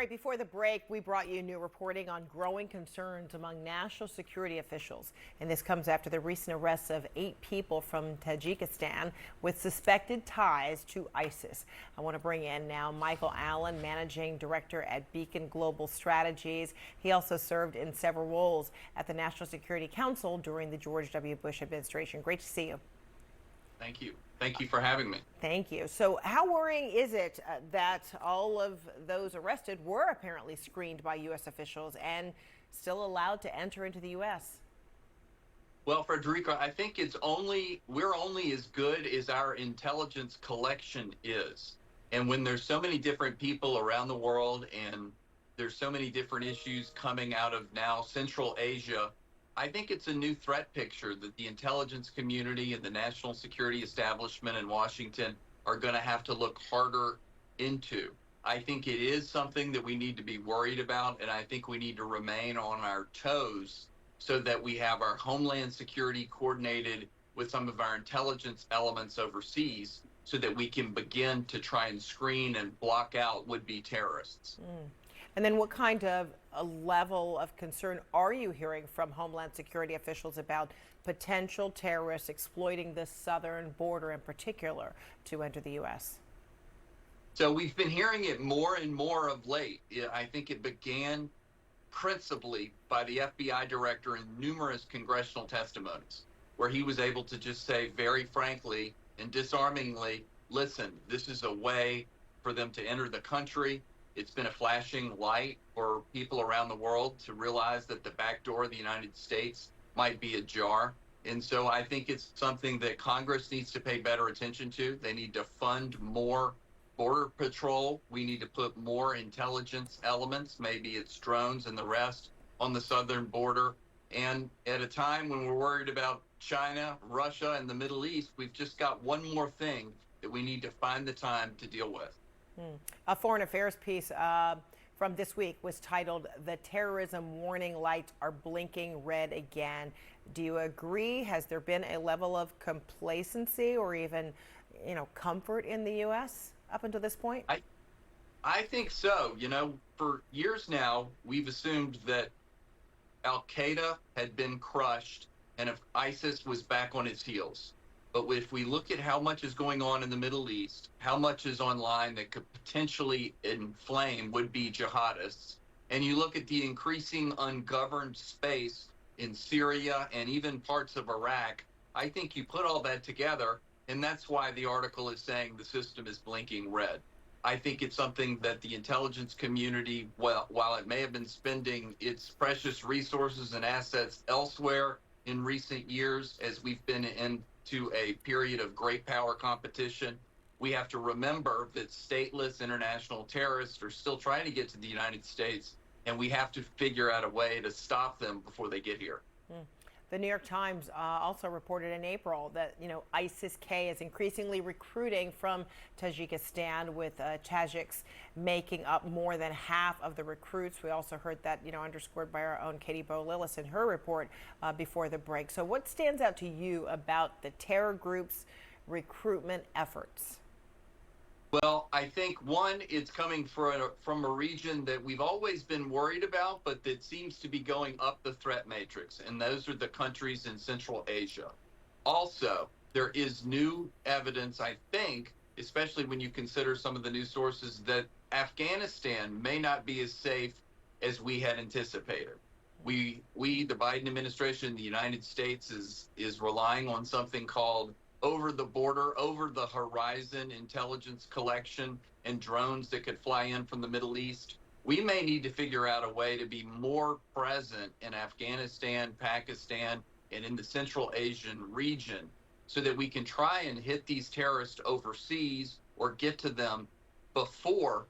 All right, before the break, we brought you new reporting on growing concerns among national security officials. And this comes after the recent arrests of 8 people from Tajikistan with suspected ties to ISIS. I want to bring in now Michael Allen, Managing Director at Beacon Global Strategies. He also served in several roles at the National Security Council during the George W. Bush administration. Great to see you. Thank you. Thank you for having me. Thank you. So how worrying is it that all of those arrested were apparently screened by U.S. officials and still allowed to enter into the U.S.? Well, Frederica, I think we're only as good as our intelligence collection is. And when there's so many different people around the world and there's so many different issues coming out of now Central Asia, I think it's a new threat picture that the intelligence community and the national security establishment in Washington are going to have to look harder into. I think it is something that we need to be worried about, and I think we need to remain on our toes so that we have our homeland security coordinated with some of our intelligence elements overseas so that we can begin to try and screen and block out would-be terrorists. And then what kind of a level of concern are you hearing from Homeland Security officials about potential terrorists exploiting the southern border in particular to enter the U.S.? So we've been hearing it more and more of late. I think it began principally by the FBI director in numerous congressional testimonies, where he was able to just say very frankly and disarmingly, listen, this is a way for them to enter the country. It's been a flashing light for people around the world to realize that the back door of the United States might be ajar. And so I think it's something that Congress needs to pay better attention to. They need to fund more border patrol. We need to put more intelligence elements, maybe it's drones and the rest, on the southern border. And at a time when we're worried about China, Russia, and the Middle East, we've just got one more thing that we need to find the time to deal with. A foreign affairs piece from this week was titled "The Terrorism Warning Lights Are Blinking Red Again." Do you agree? Has there been a level of complacency or even, comfort in the U.S. up until this point? I think so. For years now, we've assumed that Al-Qaeda had been crushed and if ISIS was back on its heels. But if we look at how much is going on in the Middle East, how much is online that could potentially inflame would-be jihadists, and you look at the increasing ungoverned space in Syria and even parts of Iraq, I think you put all that together, and that's why the article is saying the system is blinking red. I think it's something that the intelligence community, while it may have been spending its precious resources and assets elsewhere in recent years, as we've been into a period of great power competition, we have to remember that stateless international terrorists are still trying to get to the United States, and we have to figure out a way to stop them before they get here. The New York Times also reported in April that, ISIS-K is increasingly recruiting from Tajikistan, with Tajiks making up more than half of the recruits. We also heard that, underscored by our own Katie Bo-Lillis in her report before the break. So what stands out to you about the terror group's recruitment efforts? Well, I think one, it's coming from a region that we've always been worried about, but that seems to be going up the threat matrix, and those are the countries in Central Asia. Also, there is new evidence, I think, especially when you consider some of the new sources, that Afghanistan may not be as safe as we had anticipated. The Biden administration, the United States, is relying on something called over the border, over the horizon intelligence collection and drones that could fly in from the Middle East. We may need to figure out a way to be more present in Afghanistan, Pakistan, and in the Central Asian region so that we can try and hit these terrorists overseas or get to them before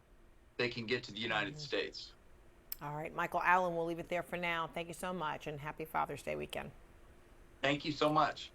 they can get to the United States. All right, Michael Allen, we'll leave it there for now. Thank you so much, and happy Father's Day weekend. Thank you so much.